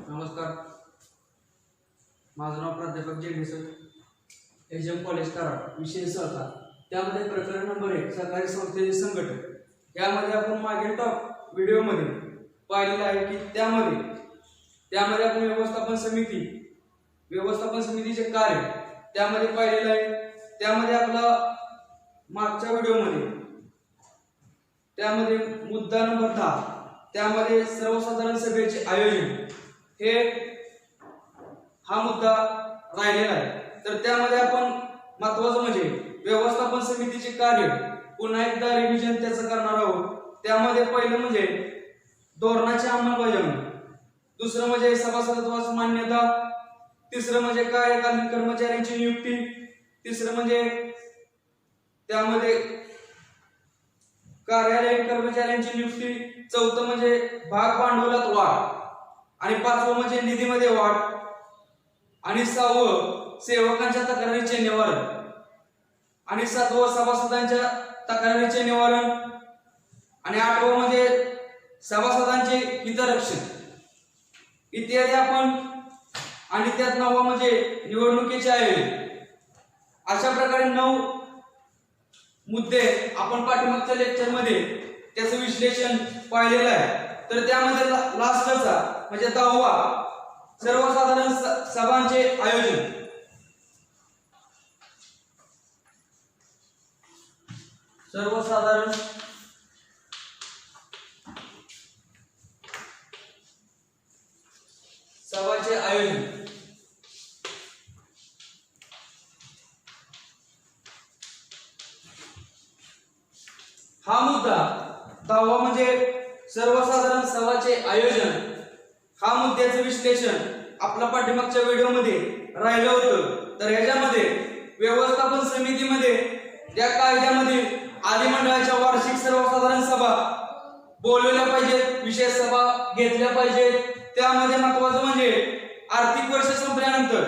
नमस्कार, माझं नाव प्राध्यापक जेडी सर, एजम कॉलेज कराड, विषय सहकार. त्यामध्ये प्रकरण नंबर 1 सहकारी संस्थेचे संघटन. यामध्ये आपण मागील टॉप व्हिडिओमध्ये पाहिलेलं आहे की त्यामध्ये आपण व्यवस्थापन समितीचे कार्य त्यामध्ये पाहिलेलं आहे. त्यामध्ये आपला मागच्या व्हिडिओमध्ये त्यामध्ये मुद्दा नंबर 10 त्यामध्ये सर्वसाधारण सभेचे आयोजन हा मुद्दा राहिलेला आहे. तर त्यामध्ये आपण महत्त्वाचं म्हणजे व्यवस्थापन समितीचे कार्य पुन्हा एकदा रिव्हिजन त्याचं करणार आहोत. त्यामध्ये पहिलं म्हणजे धोरणाची अंमलबजावणी, दुसरं म्हणजे सभासदत्वास मान्यता, तिसरं म्हणजे कार्यकारी कर्मचाऱ्यांची नियुक्ती, तिसरं म्हणजे त्यामध्ये कार्यालयीन कर्मचाऱ्यांची नियुक्ती, चौथं म्हणजे भाग भांडवलात वाढ, आणि पाचवं म्हणजे निधीमध्ये वाढ, आणि सहावं सेवकांच्या तक्रारीचे निवारण, आणि सातवं सभासदांच्या तक्रारीचे निवारण, आणि आठवं म्हणजे सभासदांचे हितरक्षण इत्यादी आपण, आणि त्यात 9वा म्हणजे निवडणुकीचे आयोजन. अशा प्रकारे 9 मुद्दे आपण पाठीमागच्या लेक्चर मध्ये त्याचं विश्लेषण पाहिलेलं आहे. तर त्यामध्ये लास्टचा म्हणजे 10वा सर्वसाधारण सभांचे आयोजन. सर्वसाधारण सभाचे आयोजन. हा मुद्दा 10वा म्हणजे सर्वसाधारण सभाचे आयोजन. हा मुद्द्याचं विश्लेषण आपल्या पाठीमागच्या व्हिडिओमध्ये राहिलं होतं. तर ह्याच्यामध्ये व्यवस्थापन समितीमध्ये या कायद्यामध्ये अधिमंडळाच्या वार्षिक सर्वसाधारण सभा बोलवल्या पाहिजेत, विशेष सभा घेतल्या पाहिजेत. त्यामध्ये महत्त्वाचं म्हणजे आर्थिक वर्ष संपल्यानंतर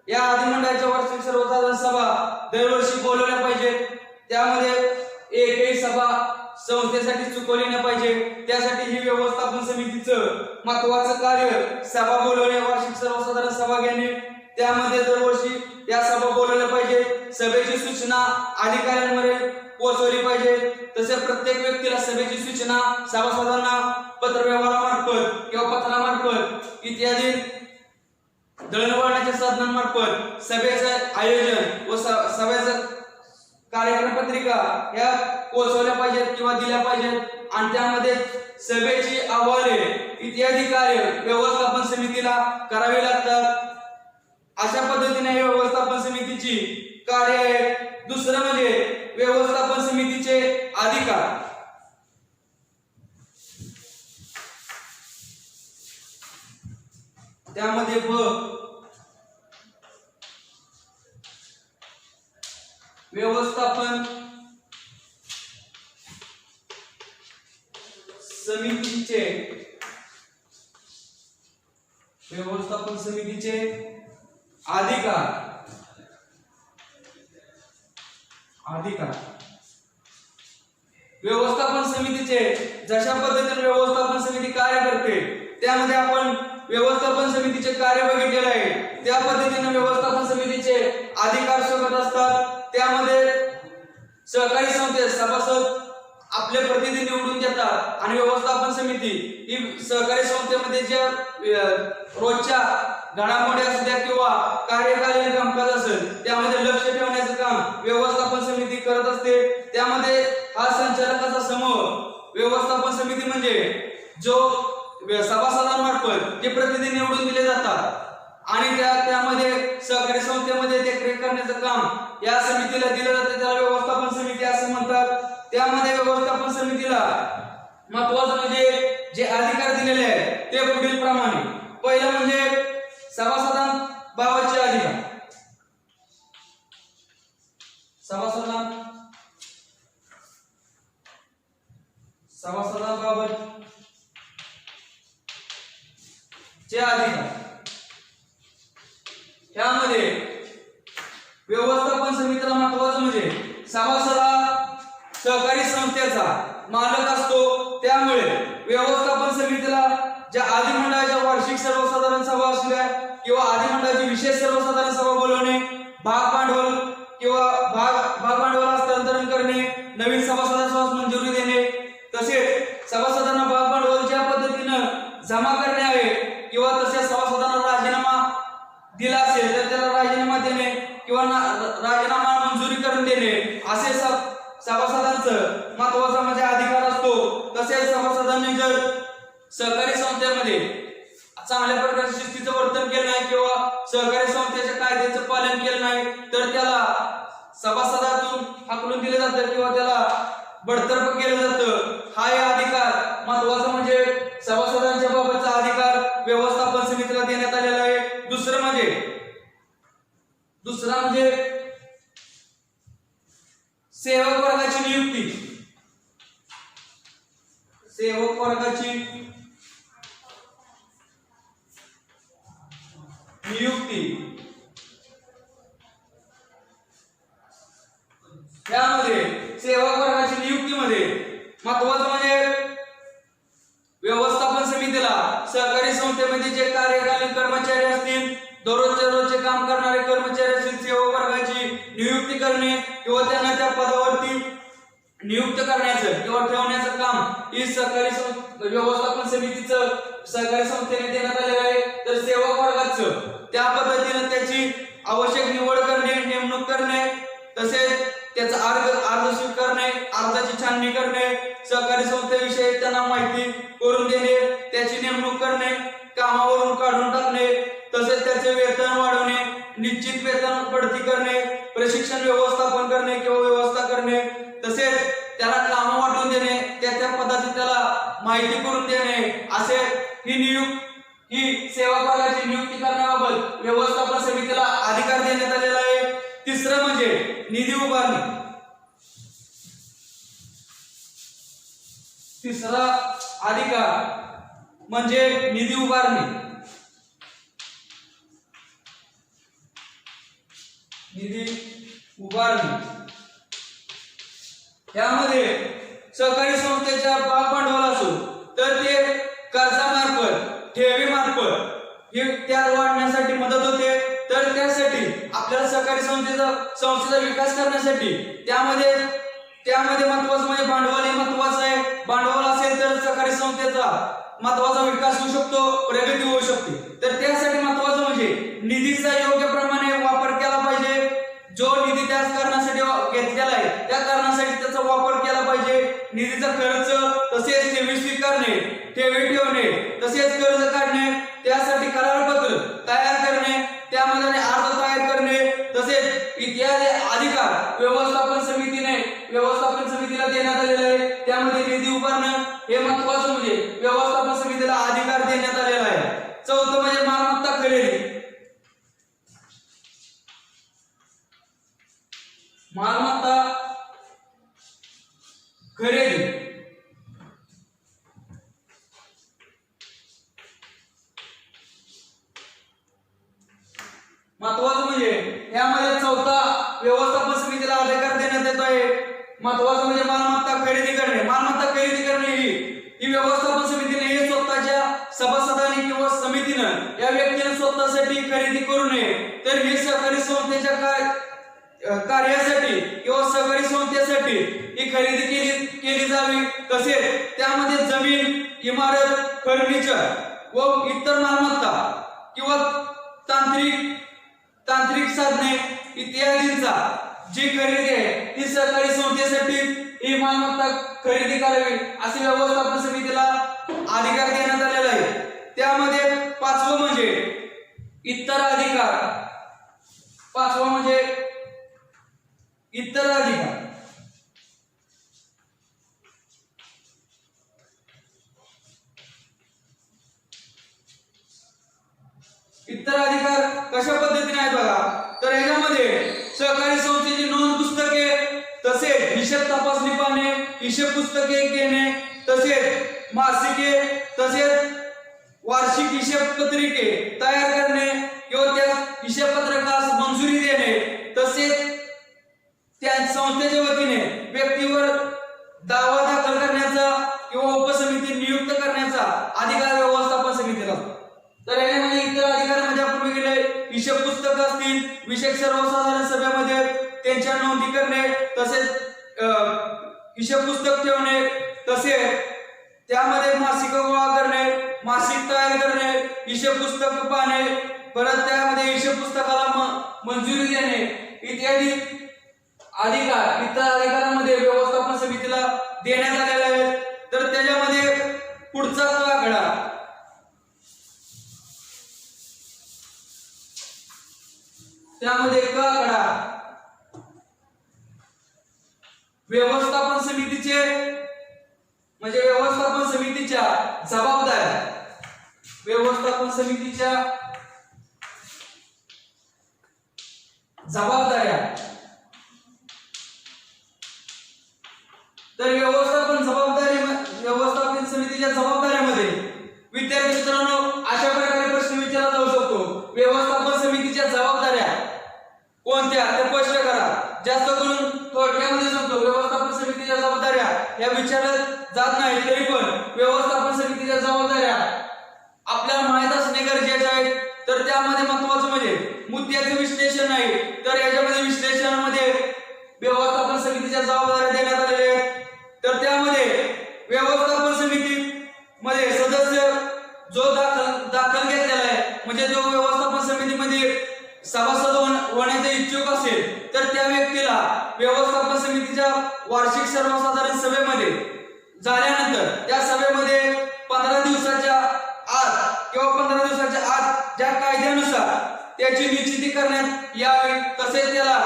या अधिमंडळाच्या वार्षिक सर्वसाधारण सभा दरवर्षी बोलवल्या पाहिजेत. त्यामध्ये एकही सभा संस्थेसाठी चुकवली नाही पाहिजे. त्यासाठी ही व्यवस्थापन समितीचं महत्त्वाचं कार्य सभा बोलवणे, वार्षिक सर्वसाधारण सभा घेणे. त्यामध्ये दरवर्षी या सभा बोलवल्या पाहिजे. सभेची सूचना अधिकाऱ्यांमध्ये पोहोचवली पाहिजे. तसे प्रत्येक व्यक्तीला सभेची सूचना सभासदांना पत्रव्यवहारामार्फत किंवा पत्रामार्फत इत्यादी दळणवळणाच्या साधनांमार्फत सभेचं आयोजन व सभेचं कार्यक्रम पत्रिका या पोहोचवल्या पाहिजेत किंवा दिल्या पाहिजेत. आणि त्यामध्ये सभेची अहवाले इत्यादी कार्य व्यवस्थापन समितीला करावी लागतात. अशा पद्धतीने व्यवस्थापन समितीची कार्य आहे. दुसरं म्हणजे व्यवस्थापन समितीचे अधिकार. त्यामध्ये व्यवस्थापन समितीचे अधिकार. व्यवस्थापन समितीचे जशा पद्धतीने व्यवस्थापन समिती कार्य करते त्यामध्ये आपण व्यवस्थापन समितीचे कार्य बघितलेले आहे. त्या पद्धतीने व्यवस्थापन समितीचे अधिकार शोधत असतात. त्यामध्ये सहकारी संस्थेत सभासद आपले प्रतिनिधी निवडून देतात आणि व्यवस्थापन समिती ही सहकारी संस्थेमध्ये ज्या रोजच्या घडामोडी असू द्या किंवा कार्यकालीन कामकाज असेल त्यामध्ये लक्ष ठेवण्याचं काम व्यवस्थापन समिती करत असते. त्यामध्ये हा संचालकाचा समूह व्यवस्थापन समिती म्हणजे जो सभासदांमार्फत जे प्रतिनिधी निवडून दिले जातात आणि त्यामध्ये सहकारी संस्थेमध्ये देखरेख करण्याचं काम या समितीला दिलं जातं. त्याला व्यवस्थापन समिती असं म्हणतात. त्यामध्ये व्यवस्थापन समितीला महत्त्वाचं म्हणजे जे अधिकार दिलेले आहेत ते पुढील प्रमाणे. पहिलं म्हणजे सभासदांबाबतचे अधिकार. सभासदांबाबत चे अधिकार. त्यामध्ये व्यवस्थापन समितीला महत्त्वाचं म्हणजे सभासद सहकारी संस्थेचा मालक असतो. त्यामुळे व्यवस्थापन समितीला ज्या अधिमंडळाच्या वार्षिक सर्वसाधारण सर्वसाधारण सभा असू द्या किंवा अधिमंडळाची विशेष सर्वसाधारण सभा बोलवणे, भाग भांडवल किंवा भाग भांडवल हस्तांतरण करणे, नवीन सभासदांस मंजुरी देणे, तसेच सभासदांना भाग भांडवल ज्या पद्धतीनं जमा करणे आहे किंवा तसेच सभासदांना राजीनामा दिला असेल तर त्याला राजीनामा देणे किंवा राजीनामा मंजुरी करून देणे असे सभासदांचं महत्त्वाचा म्हणजे अधिकार असतो। तसेच सभासदांनी जर सहकारी संस्थेमध्ये चांगल्या प्रकारच्या शिस्तीचं वर्तन केलं नाही किंवा सहकारी संस्थेच्या कायद्याचं पालन केलं नाही तर त्याला सभासदातून हाकलून दिले जातं किंवा त्याला बडतर्फ केलं जातं। हा अधिकार महत्त्वाचा म्हणजे सभासदांच्या बाबतचा अधिकार व्यवस्थापन समितीला देण्यात आलेला आहे। दुसरा म्हणजे सेवक वर्गाची नियुक्ती। सेवक वर्गाची नियुक्ती त्यामध्ये सेवक वर्गाची नियुक्तीमध्ये महत्त्वाचं म्हणजे व्यवस्थापन समितीला सहकारी संस्थेमध्ये जे कार्यकालीन कर्मचारी असतील, रोजचे काम करणारे कर्मचारी असतील, सेवक वर्गाची नियुक्ती करणे किंवा त्यांना त्या पदावरती नियुक्त करण्याचं किंवा ठेवण्याचं काम ही सहकारी व्यवस्थापन समितीचं सहकारी संस्थेने देण्यात आलेलं आहे। तर सेवक वर्गाचं त्या पद्धतीने त्याची आवश्यक निवड करणे, नेमणूक करणे, तसेच त्याचा अर्ज स्वीकारणे, अर्जाची छाननी करणे, सहकारी संस्थेविषयी त्यांना माहिती करून देणे, त्याची नेमणूक करणे, कामावरून काढून टाकणे, तसेच त्याचे वेतन वाढवणे, निश्चित वेतन बढती करणे, प्रशिक्षण व्यवस्थापन करणे किंवा व्यवस्था करणे, तसेच त्याला काम वाटून देणे, त्या पदाची त्याला माहिती करून देणे असे ही सेवा वर्गाची नियुक्ती करण्याबाबत व्यवस्थापन समितीला अधिकार देण्यात आलेला आहे। तिसरं म्हणजे निधी उभारणी। तिसरा अधिकार म्हणजे निधी उभारणी। निधी उभारणी यामध्ये सहकारी संस्थेच्या भाग भांडवल असो तर ते कर्जामार्फत, ठेवीमार्फत हे त्या वाढण्यासाठी मदत होते। तर त्यासाठी आपल्याला सहकारी संस्थेचा विकास करण्यासाठी त्यामध्ये महत्त्वाचं म्हणजे भांडवल हे महत्त्वाचं आहे। भांडवल असेल तर सहकारी संस्थेचा महत्त्वाचा विकास होऊ शकतो, प्रगती होऊ शकते। तर त्यासाठी महत्त्वाचं म्हणजे निधीचा योग्य प्रमाणे वापर केला पाहिजे। जो निधी त्या कारणासाठी घेतलेला आहे त्या कारणासाठी त्याचा वापर केला पाहिजे। निधीचा खर्च, तसेच ठेवी स्वीकारणे, ठेवी ठेवणे, तसेच कर्ज काढणे, त्यासाठी करारपत्र तयार करणे, त्यामध्ये अर्ज तयार करणे, तसेच इत्यादी अधिकार व्यवस्थापन समितीला देण्यात आलेले आहे। त्यामध्ये निधी उभारणं हे महत्त्वाचं म्हणजे व्यवस्थापन समितीला अधिकार देण्यात आलेला आहे। चौथं म्हणजे मालमत्ता खरेदी। मालमत्ता खरेदी महत्त्वाचं म्हणजे यामध्ये चौथा व्यवस्थापन समितीला अधिकार देण्यात येत आहे। महत्त्वाचं म्हणजे मालमत्ता खरेदी करणे। मालमत्ता खरेदी करणे ही व्यवस्थापन समितीने हे स्वतःच्या सभासदांनी किंवा समितीनं या व्यक्तीने स्वतःसाठी खरेदी करू नये। तर ही सहकारी संस्थेच्या कार्यासाठी किंवा सहकारी संस्थेसाठी ही खरेदी केली जावी। तसेच त्यामध्ये जमीन, इमारत, फर्निचर व इतर मालमत्ता किंवा तांत्रिक साधने इत्यादींचा जी खरेदी आहे ती सहकारी संस्थेसाठी ही मालमत्ता खरेदी करावी असे व्यवस्थापन समितीला अधिकार देण्यात आलेला आहे। त्यामध्ये पाचवं म्हणजे इतर अधिकार। पाचवं म्हणजे इतर अधिकार। इतर अधिकार कशा पद्धतीने आहे बघा, तर याच्यामध्ये सहकारी संस्थेची नोंद पुस्तके, तसेच हिशेब तपासणी पाहणे, हिशेब पुस्तके घेणे, तसेच मासिके, तसेच वार्षिक हिशेब पत्रिके तयार करणे किंवा त्या हिशेब पत्रकास मंजुरी देणे, तसेच त्या संस्थेच्या वतीने व्यक्तीवर दावा दाखल करण्याचा किंवा उपसमिती नियुक्त करण्याचा अधिकार व्यवस्थापन समितीला। तर यामध्ये इतर हिशेब पुस्तक असतील, विशेष सर्वसाधारण सभेमध्ये त्यांच्या नोंदी करणे, तसेच हिशेब पुस्तक ठेवणे, तसेच त्यामध्ये मासिक गोळा करणे, मासिक तयार करणे, हिशेब पुस्तक पाहणे, परत त्यामध्ये हिशेब पुस्तकाला मंजुरी देणे इत्यादी अधिकार इतर अधिकारांमध्ये व्यवस्थापन समितीला देण्यात आलेले आहेत. तर त्याच्यामध्ये पुढचा आकडा त्यामध्ये आकडा व्यवस्थापन समितीचे म्हणजे व्यवस्थापन समितीच्या जबाबदाऱ्या, व्यवस्थापन समितीच्या जबाबदाऱ्या. तर व्यवस्थापन समितीच्या जबाबदाऱ्यामध्ये विद्यार्थी मित्रांनो अशा प्रकारे प्रश्न विचारला जाऊ शकतो. व्यवस्थापन समितीच्या जबाबदाऱ्या कोणत्या ते स्पष्ट करा. जास्त करून थोडक्यामध्ये सांगतो. व्यवस्थापन समितीच्या जबाबदाऱ्या या विचारल्या जात नाही, तरी पण व्यवस्थापन समितीच्या जबाबदाऱ्या आपल्याला माहित असणे गरजेचे आहे. तर त्यामध्ये महत्त्वाचं म्हणजे मुद्द्याचे विश्लेषण नाही, तर याच्यामध्ये विश्लेषणामध्ये व्यवस्थापन समितीच्या जबाबदाऱ्या देण्यात आलेल्या आहेत. तर त्यामध्ये व्यवस्थापन समितीमध्ये सदस्य जो दाखल घेतलेला आहे, म्हणजे जो व्यवस्थापन समितीमध्ये सभासद होण्याचे इच्छुक असेल, तर त्या व्यक्तीला व्यवस्थापन समितीच्या वार्षिक सर्वसाधारण सभेमध्ये झाल्यानंतर त्या सभेमध्ये 15 दिवसाच्या आत किंवा 15 दिवसाच्या आत ज्या कायद्यानुसार त्याची निश्चिती करण्यात यावी, तसेच त्याला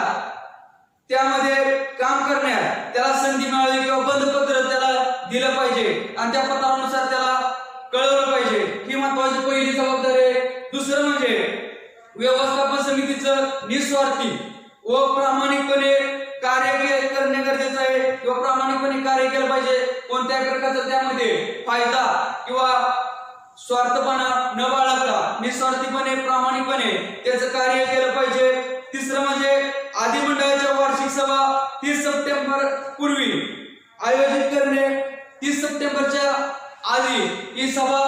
त्यामध्ये काम करण्यात त्याला संधी मिळावी किंवा बंधपत्र त्याला दिलं पाहिजे आणि त्या पत्रानुसार त्याला कळवलं पाहिजे. ही महत्वाची पहिली जबाबदारी आहे. दुसरं म्हणजे व्यवस्थापन समितीचं निस्वार्थी व प्रामाणिकपणे कार्य करणे गरजेचं आहे किंवा प्रामाणिकपणे कार्य केलं पाहिजे. कोणत्याही प्रकारचा त्यामध्ये फायदा किंवा स्वार्थपणा न बाळगता निस्वार्थीपणे प्रामाणिकपणे त्याचं कार्य केलं पाहिजे. तिसरं म्हणजे अधिमंडळाच्या वार्षिक सभा 30 सप्टेंबर पूर्वी आयोजित करणे, 30 सप्टेंबरच्या आधी ही सभा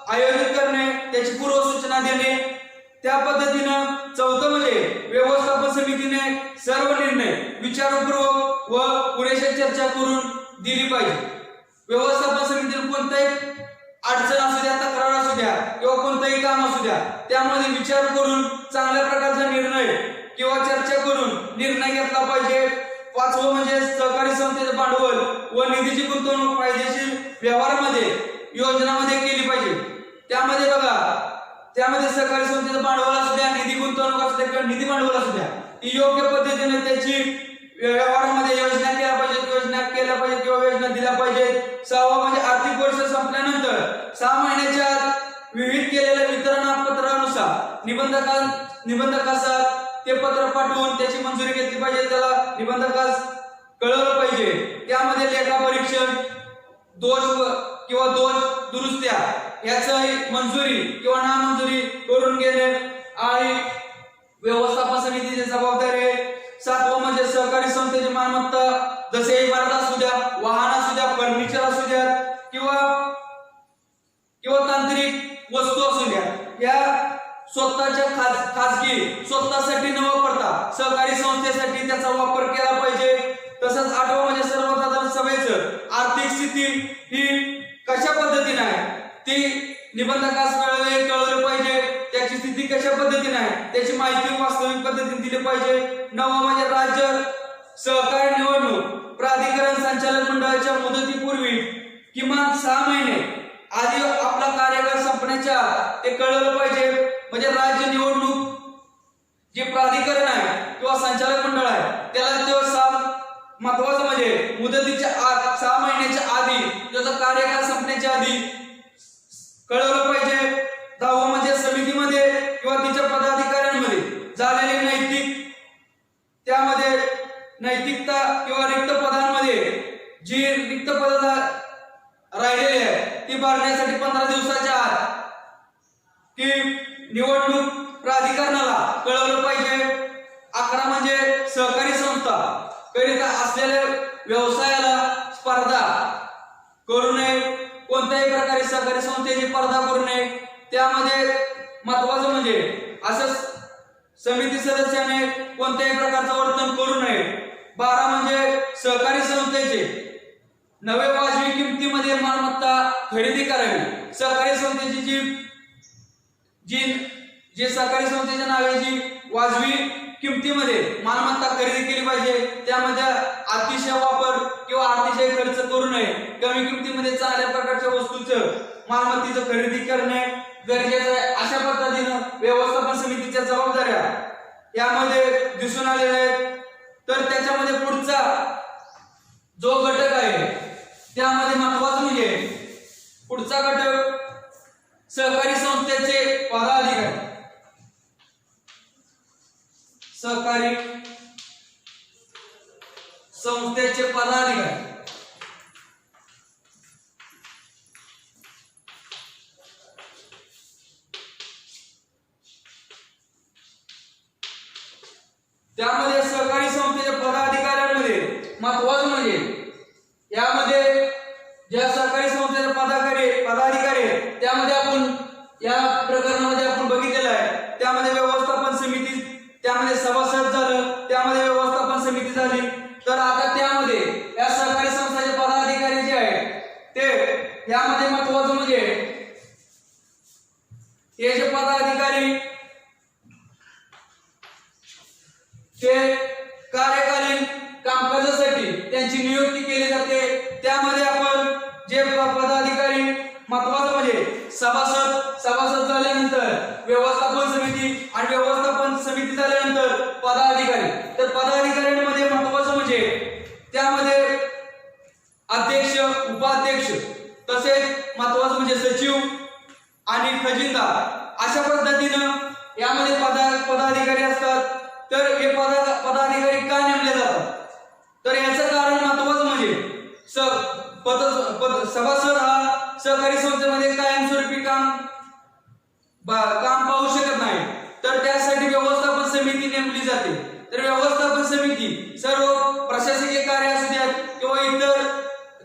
आयोजित करणे, त्याची पूर्वसूचना देणे. त्या पद्धतीनं चौथं म्हणजे व्यवस्थापन समितीने सर्व निर्णय विचारपूर्वक व पुरेशा चर्चा करून दिली पाहिजे. व्यवस्थापन समितीने कोणताही अडचण असू द्या, तक्रार असू द्या किंवा कोणतंही काम असू द्या, त्यामध्ये विचार करून चांगल्या प्रकारचा निर्णय किंवा चर्चा करून निर्णय घेतला पाहिजे. पाचवं म्हणजे सहकारी संस्थेचे भांडवल व निधीची गुंतवणूक फायदेशीर व्यवहारामध्ये योजनामध्ये केली पाहिजे. त्यामध्ये बघा, त्यामध्ये सहकारी संस्थेचं भांडवल असू द्या, निधी गुंतवणूक असू द्या किंवा निधी भांडवल असू द्या, ती योग्य पद्धतीने त्याची व्यवहारामध्ये योजना केल्या पाहिजे किंवा योजना दिल्या पाहिजेत. सहावं म्हणजे आर्थिक वर्ष संपल्यानंतर 6 महिन्याच्या आत विहित केलेल्या वितरणापत्रानुसार निबंधकास ते पत्र पाठवून त्याची मंजुरी घेतली पाहिजे, त्याला निबंधकास कळवलं पाहिजे. त्यामध्ये लेखा परीक्षण, दोष किंवा दोष दुरुस्त्या याचंही मंजुरी किंवा नामंजुरी करून घेणे आणि व्यवस्थापन समितीची जबाबदारी आहे. 7वं म्हणजे सहकारी संस्थेची मालमत्ता, जसे इमारत असू द्या, वाहन असू द्या, फर्निचर असू द्या किंवा तांत्रिक वस्तू असू द्या, या स्वतःच्या खाजगी स्वतःसाठी न वापरता सहकारी संस्थेसाठी त्याचा वापर केला पाहिजे. तसंच 8वं म्हणजे सर्वसाधारण सभेचं आर्थिक स्थिती ही कशा पद्धतीने आहे ती निबंधकास कळवलं पाहिजे. त्याची स्थिती कशा पद्धतीने आहे त्याची माहिती वास्तविक पद्धतीने दिली पाहिजे. 9वं म्हणजे राज्य सहकारी निवडणूक प्राधिकरण संचालक मंडळाच्या मुदतीपूर्वी किमान 6 महिने आधी आपला कार्यकाळ संपण्याच्या ते कळवलं पाहिजे. म्हणजे राज्य निवडणूक जे प्राधिकरण आहे किंवा संचालक मंडळ आहे त्याला तो महत्वाचं म्हणजे मुदतीच्या आत 6 महिन्याच्या आधी त्याचा कार्यकाळ संपण्याच्या आधी कळवलं पाहिजे. 10वं म्हणजे समितीमध्ये किंवा तिच्या पदाधिकाऱ्यांमध्ये झालेले त्यामध्ये नैतिकता किंवा रिक्त पदांमध्ये जी रिक्त पद राहिलेली आहे ती भरण्यासाठी 15 दिवसाच्या आत की निवडणूक प्राधिकरणाला कळवलं पाहिजे. 11 म्हणजे सहकारी संस्था करीत असलेल्या व्यवसायाला स्पर्धा करू नये, कोणत्याही प्रकारे सहकारी संस्थेची स्पर्धा करू नये. त्यामध्ये महत्वाचं म्हणजे असं समिती सदस्याने कोणत्याही प्रकारचं वर्तन करू नये. 12 म्हणजे सहकारी संस्थेचे नवे वाजवी किमतीमध्ये मालमत्ता खरेदी करावी. सहकारी संस्थेची जी सहकारी संस्थेच्या नावे जी वाजवी किमतीमध्ये मालमत्ता खरेदी केली पाहिजे, त्यामध्ये अतिशय वापर किंवा अतिशय खर्च करू नये. कमी किमतीमध्ये चांगल्या प्रकारच्या वस्तूचं मालमत्तेचं खरेदी करणे गरजेचं आहे. अशा पद्धतीनं व्यवस्थापन समितीच्या जबाबदाऱ्या यामध्ये दिसून आलेल्या आहेत. तर त्याच्यामध्ये पुढचा जो घटक आहे त्यामध्ये महत्त्वाचं म्हणजे पुढचा घटक सहकारी संस्थेचे पदाधिकारी. सहकारी संस्थेचे पदाधिकारी त्यामध्ये सहकारी संस्थेच्या पदाधिकाऱ्यांमध्ये महत्त्वाचं म्हणजे यामध्ये ज्या सहकारी संस्थेचे पदाधिकारी त्यामध्ये आपण या प्रकरणामध्ये आपण बघितलेलं आहे. त्यामध्ये व्यवस्थापन समिती, त्यामध्ये सभासद झालं, त्यामध्ये व्यवस्थापन समिती झाली. तर आता त्यामध्ये या सहकारी संस्थेचे पदाधिकारी जे आहेत ते यामध्ये महत्त्वाचं म्हणजे हे जे पदाधिकारी ते कार्यकालीन कामकाजासाठी त्यांची नियुक्ती केली जाते. त्यामध्ये आपण जे पदाधिकारी महत्त्वाचं म्हणजे सभासद झाल्यानंतर व्यवस्थापन समिती आणि व्यवस्थापन समिती झाल्यानंतर पदाधिकारी. तर पदाधिकाऱ्यांमध्ये महत्त्वाचं म्हणजे त्यामध्ये अध्यक्ष, उपाध्यक्ष, तसेच महत्त्वाचं म्हणजे सचिव आणि खजिनदार अशा पद्धतीनं यामध्ये पदाधिकारी असतात. तर हे पदाधिकारी का नेमले जातात? तर याचं कारण महत्त्वाचं म्हणजे सभासद हा सहकारी संस्थेमध्ये कायमस्वरूपी काम पाहू शकत नाही. तर त्यासाठी व्यवस्थापन समिती नेमली जाते. तर व्यवस्थापन समिती सर्व प्रशासकीय कार्य असू द्या किंवा इतर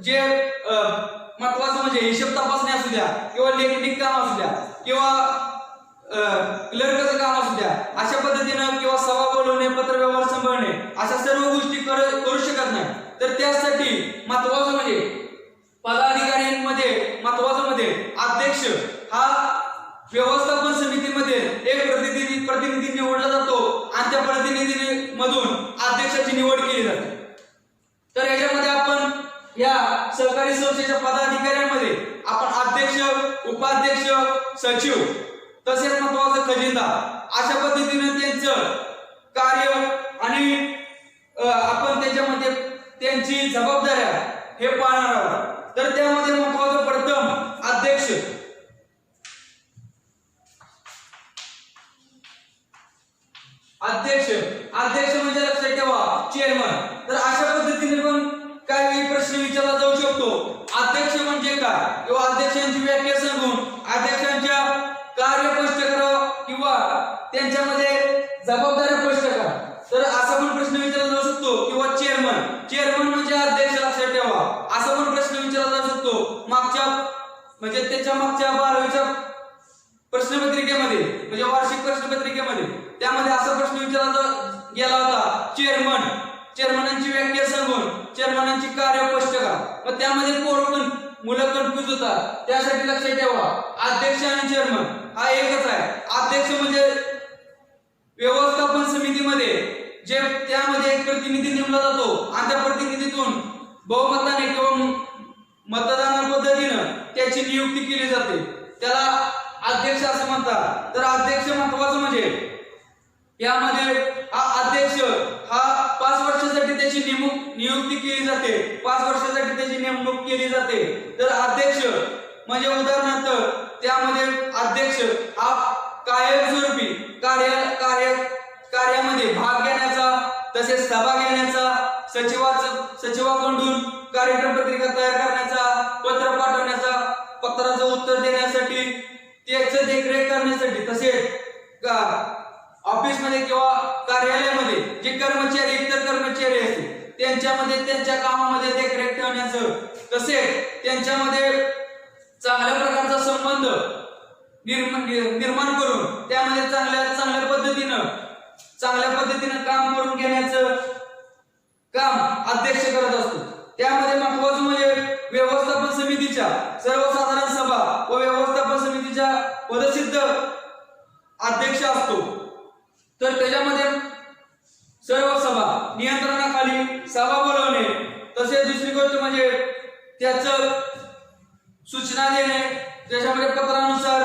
जे महत्त्वाचं म्हणजे हिशोब तपासणी असू द्या किंवा लेखनिक काम असू द्या किंवा क्लर्कचं काम असू द्या, अशा पद्धतीनं किंवा सभा बोलवणे, पत्रव्यवहार सांभाळणे अशा सर्व गोष्टी करू शकत नाही. तर त्यासाठी महत्त्वाचं म्हणजे पदाधिकाऱ्यांमध्ये महत्त्वाचं म्हणजे अध्यक्ष हा व्यवस्थापन समितीमध्ये एक प्रतिनिधी निवडला जातो आणि त्या प्रतिनिधी मधून अध्यक्षाची निवड केली जाते. तर याच्यामध्ये आपण या सहकारी संस्थेच्या पदाधिकाऱ्यांमध्ये आपण अध्यक्ष, उपाध्यक्ष, सचिव तसेच महत्त्वाचं खजिनदार अशा पद्धतीने त्यांचं कार्य आणि आपण त्याच्यामध्ये त्यांची जबाबदाऱ्या हे पाळणार आहोत. तर त्यामध्ये महत्त्वाचं प्रथम अध्यक्ष. अध्यक्ष म्हणजे लक्षात ठेवा चेअरमन. तर अशा पद्धतीने पण काही प्रश्न विचारला जाऊ शकतो. अध्यक्ष म्हणजे काय किंवा अध्यक्षांची व्याख्या सांगून अध्यक्षांच्या कार्य स्पष्ट करा किंवा त्यांच्यामध्ये जबाबदाऱ्या स्पष्ट करा. तर असा पण प्रश्न विचारला जाऊ शकतो. किंवा चेअरमन म्हणजे अध्यक्ष लक्षात ठेवा असा पण प्रश्न विचारला जाऊ शकतो. म्हणजे त्याच्या मागच्या 12वीच्या प्रश्नपत्रिकेमध्ये म्हणजे वार्षिक प्रश्नपत्रिकेमध्ये त्यामध्ये असा प्रश्न विचारला गेला होता. चेअरमनांची व्याख्या सांगून चेअरमनांची कार्य स्पष्ट करा. मग त्यामध्ये मुलं कन्फ्यूज होतात. त्यासाठी लक्षात ठेवा अध्यक्ष आणि चेअरमन हा एकच आहे. अध्यक्ष म्हणजे व्यवस्थापन समितीमध्ये जे त्यामध्ये एक प्रतिनिधी नेमला जातो आणि त्या प्रतिनिधीतून बहुमताने किंवा मतदान पद्धतीनं त्याची नियुक्ती केली जाते. त्याला अध्यक्ष असं म्हणतात. तर अध्यक्ष महत्त्वाचं म्हणजे यामध्ये हा अध्यक्ष हा 5 वर्षासाठी त्याची नियुक्ती केली जाते. 5 वर्षासाठी त्याची नेमणूक केली जाते. तर अध्यक्ष म्हणजे उदाहरणार्थ त्यामध्ये अध्यक्ष हा कायमस्वरूपी कार्यामध्ये भाग घेण्याचा तसेच सभा घेण्याचा, सचिवाकडून कार्यक्रम पत्रिका तयार करण्याचा, पत्र पाठवण्याचा, पत्राचं उत्तर देण्यासाठी, त्याचं देखरेख करण्यासाठी, तसेच ऑफिसमध्ये किंवा कार्यालयामध्ये जे कर्मचारी इतर कर्मचारी असतील त्यांच्यामध्ये त्यांच्या कामामध्ये देखरेख ठेवण्याचं, तसेच त्यांच्यामध्ये चांगल्या प्रकारचा संबंध निर्माण करून त्यामध्ये चांगल्या पद्धतीनं चांगल्या पद्धतीने काम करून घेण्याचं काम अध्यक्ष करत असतो। त्यामध्ये महत्त्वाचं म्हणजे व्यवस्थापन समितीच्या सर्वसाधारण सभा व व्यवस्थापन समितीच्या पदसिद्ध अध्यक्ष असतो। तर त्याच्यामध्ये सर्व सभा नियंत्रणाखाली सभा बोलवणे, तसेच दुसरी गोष्ट म्हणजे त्याचं सूचना देणे, त्याच्यामध्ये पत्रानुसार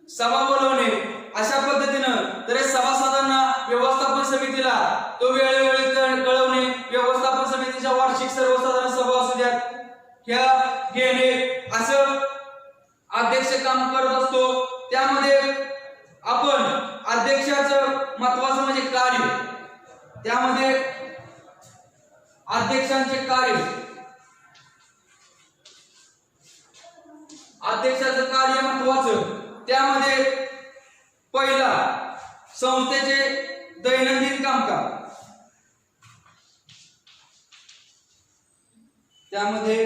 सभा बोलवणे, अशा पद्धतीनं तर सभासदांना व्यवस्थापन समितीला तो वेळोवेळी कळवणे, व्यवस्थापन समितीच्या वार्षिक सर्वसाधारण सभा असू द्या ह्या घेणे, असं अध्यक्ष काम करत असतो। त्यामध्ये आपण अध्यक्षाचं महत्त्वाचं म्हणजे कार्य, त्यामध्ये अध्यक्षांचे कार्य, अध्यक्षाचं कार्य महत्त्वाचं, त्यामध्ये पहिला संस्थेचे दैनंदिन कामकाज, त्यामध्ये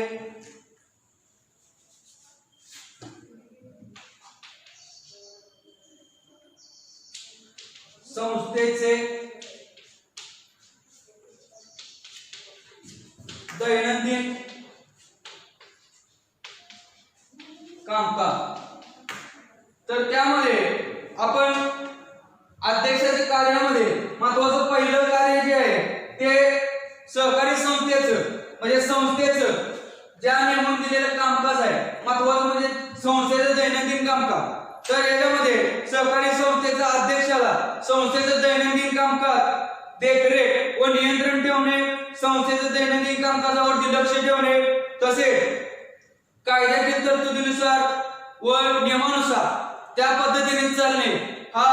संस्थेचे दैनंदिन कामकाज। तर त्यामध्ये आपण अध्यक्षाच्या कार्यामध्ये महत्त्वाचं पहिलं कार्य जे आहे ते सहकारी संस्थेचं म्हणजे संस्थेचं ज्या नेमून दिलेलं कामकाज आहे, महत्त्वाचं म्हणजे संस्थेचं दैनंदिन कामकाज। तर याच्यामध्ये सहकारी संस्थेच्या अध्यक्षाला संस्थेचं दैनंदिन कामकाज देखरेख व नियंत्रण ठेवणे, संस्थेचं दैनंदिन कामकाजावरती लक्ष ठेवणे, तसेच कायद्यातील तरतुदीनुसार व नियमानुसार त्या पद्धतीने चालणे, हा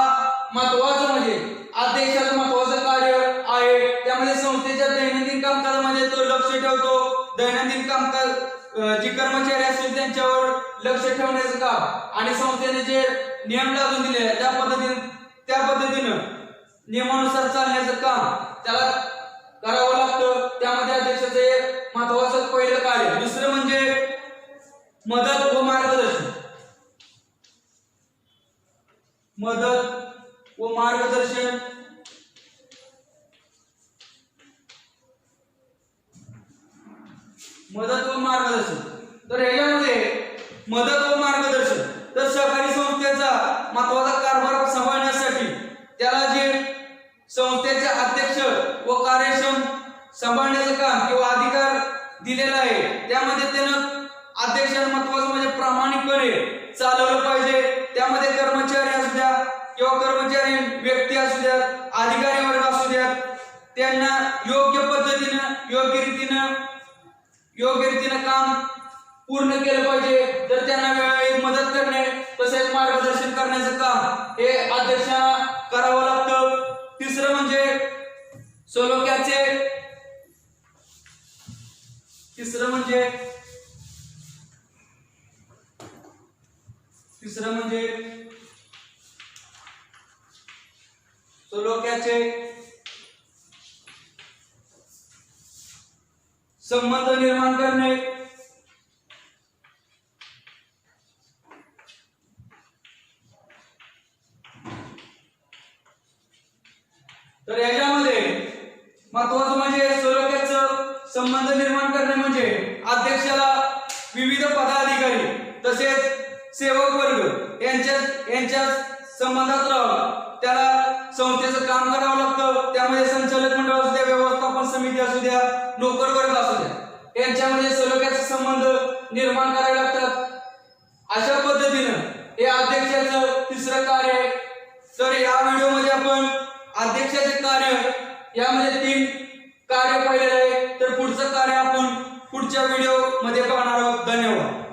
महत्त्वाचं म्हणजे अध्यक्षाचं महत्त्वाचं कार्य आहे। त्यामध्ये संस्थेच्या दैनंदिन कामकाजामध्ये तो लक्ष ठेवतो, दैनंदिन कामकाज जी कर्मचारी असतील त्यांच्यावर लक्ष ठेवण्याचं काम आणि संस्थेने जे नियम लागून दिले त्या पद्धतीनं नियमानुसार चालण्याचं काम त्याला करावं लागतं। त्यामध्ये अध्यक्षाचं एक महत्त्वाचं पहिलं कार्य। दुसरं म्हणजे मदत व मार्गदर्शन, मदत व मार्गदर्शन, मदत व मार्गदर्शन। तर याच्यामध्ये मदत व मार्गदर्शन, तर सहकारी संस्थेचा महत्त्वाचा कारभार सांभाळण्यासाठी त्याला जे संस्थेचे अध्यक्ष व कार्यक्षम सांभाळण्याचं काम किंवा अधिकार दिलेला आहे, त्यामध्ये त्यानं अध्यक्षाला महत्त्वाचं म्हणजे प्रामाणिकपणे चालवलं पाहिजे। त्यामध्ये कर्मचारी असू द्या किंवा कर्मचारी व्यक्ती असू द्या, अधिकारी वर्ग असू द्या, त्यांना योग्य पद्धतीनं योग्य रीतीनं काम पूर्ण केलं पाहिजे। तर त्यांना वेळोवेळी मदत करणे तसेच मार्गदर्शन करण्याचं काम हे अध्यक्षाला करावं लागतं। तिसरं म्हणजे सलोख्याचे, तिसरं म्हणजे सलोख्याचे संबंध निर्माण करणे, तर याच्यामध्ये महत्त्वाचं म्हणजे सलोख्याचं संबंध निर्माण करणे म्हणजे अध्यक्षाला विविध पदाधिकारी तसेच सेवक वर्ग यांच्या संबंधात राहावं, त्याला संस्थेचं काम करावं लागतं। त्यामध्ये संचालक मंडळ असू द्या, व्यवस्थापन समिती असू द्या, नोकर वर्ग असू द्या, यांच्यामध्ये सलोख्याचे संबंध निर्माण करावे लागतात। अशा पद्धतीनं हे अध्यक्षाचं तिसरं कार्य आहे। तर या व्हिडिओमध्ये आपण अध्यक्षाचे कार्य यामध्ये 3 कार्य पाहिलेलं आहे। तर पुढचं कार्य आपण पुढच्या व्हिडिओ मध्ये पाहणार आहोत। धन्यवाद।